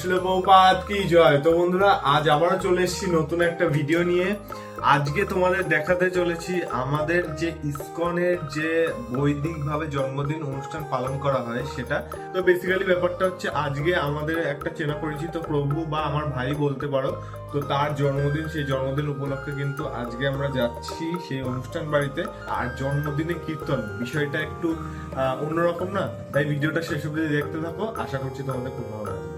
শিল প্রভুপাদ কি জয়। তো বন্ধুরা, আজ আবারও চলে এসেছি নতুন একটা ভিডিও নিয়ে। আজকে তোমাদের দেখাতে চলেছি আমাদের যে ইসকনের যে বৈদিকভাবে জন্মদিন অনুষ্ঠান পালন করা হয় সেটা। তো বেসিক্যালি ব্যাপারটা হচ্ছে, আজকে আমাদের একটা চেনা পরিচিত প্রভু বা আমার ভাই বলতে পারো, তো তার জন্মদিন। সেই জন্মদিন উপলক্ষে কিন্তু আজকে আমরা যাচ্ছি সেই অনুষ্ঠান বাড়িতে। আর জন্মদিনে কীর্তন, বিষয়টা একটু অন্যরকম না? তাই ভিডিওটা শেষ অবধি দেখতে থাকো, আশা করছি তোমাদের খুব ভালো লাগবে।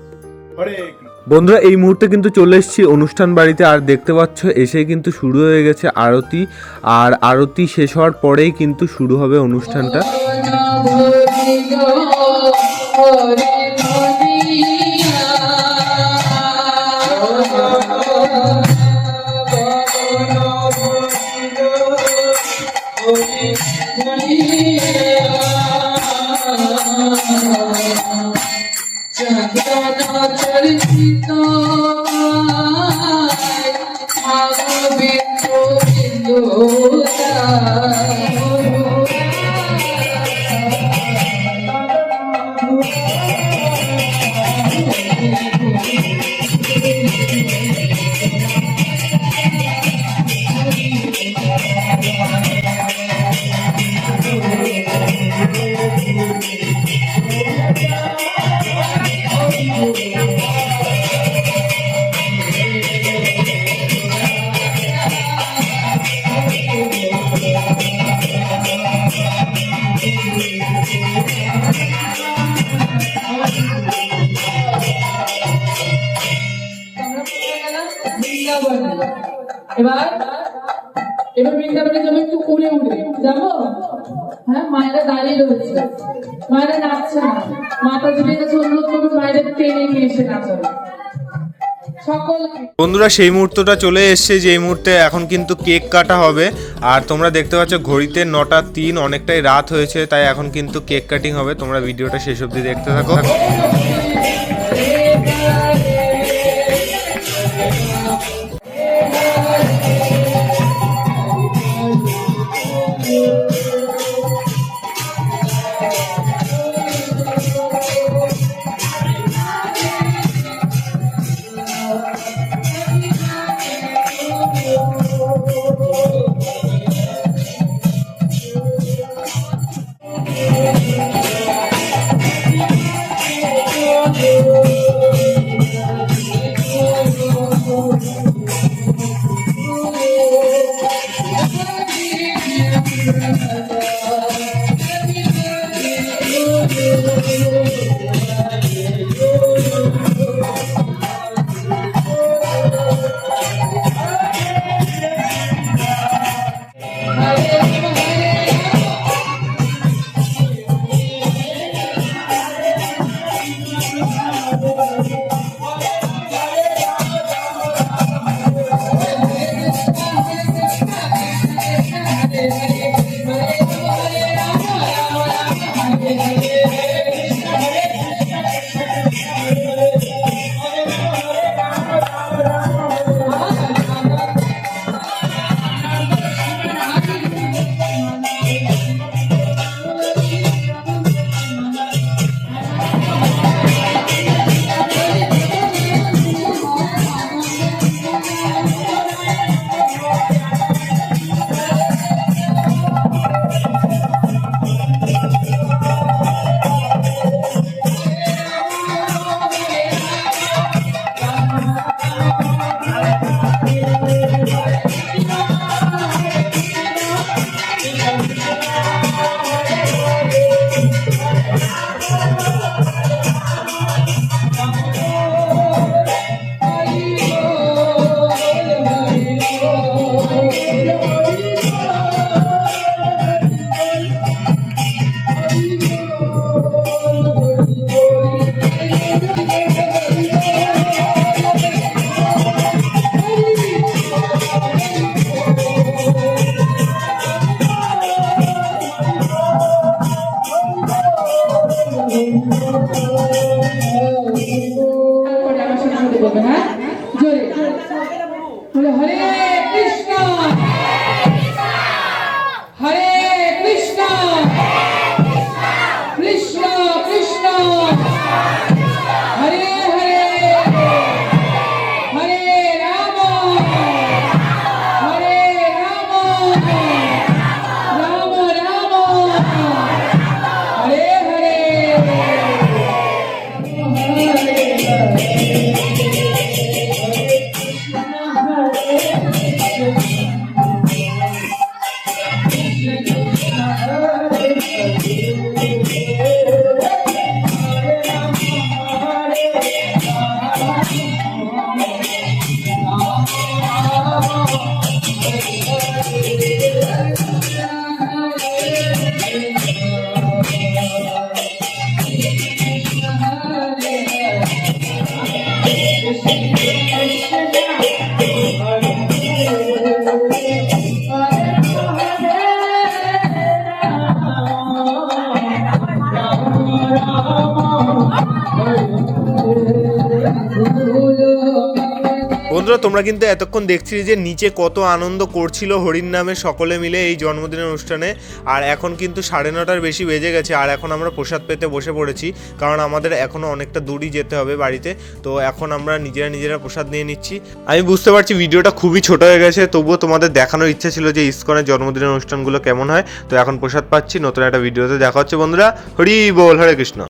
বন্ধুরা, এই মুহূর্তে কিন্তু চলে এসেছি অনুষ্ঠান বাড়িতে। আর দেখতে পাচ্ছ এসে কিন্তু শুরু হয়ে গেছে আরতি। আর আরতি শেষ হওয়ার পরেই কিন্তু শুরু হবে অনুষ্ঠানটা। এবার বৃন্দাবনে যাবো, একটু উড়ে উড়ে যাবো। হ্যাঁ, মায়েরা দাঁড়িয়ে রয়েছে, মায়েরা নাচছে না। মাতা যদি কাছে অনুরোধ করবে মায়েদের টেনে নিয়ে এসে নাচাবে। বন্ধুরা, সেই মুহূর্তটা চলে এসছে যে এই মুহূর্তে এখন কিন্তু কেক কাটা হবে। আর তোমরা দেখতে পাচ্ছ ঘড়িতে 9:03, অনেকটাই রাত হয়েছে, তাই এখন কিন্তু কেক কাটিং হবে। তোমরা ভিডিওটা শেষ অবধি দেখতে থাকো। Hare তোমরা কিন্তু এতক্ষণ দেখছিলে যে নিচে কত আনন্দ করছিল হরির নামে সকলে মিলে এই জন্মদিনের অনুষ্ঠানে। আর এখন কিন্তু 9:30 বেশি বেজে গেছে, আর এখন আমরা প্রসাদ পেতে বসে পড়েছি, কারণ আমাদের এখনও অনেকটা দূরই যেতে হবে বাড়িতে। তো এখন আমরা নিজেরা প্রসাদ নিয়ে নিচ্ছি। আমি বুঝতে পারছি ভিডিওটা খুবই ছোট হয়ে গেছে, তবুও তোমাদের দেখানোর ইচ্ছা ছিল যে ইসকনের জন্মদিনের অনুষ্ঠানগুলো কেমন হয়। তো এখন প্রসাদ পাচ্ছি, নতুন একটা ভিডিওতে দেখা হচ্ছে বন্ধুরা। হরি বল, হরে কৃষ্ণ।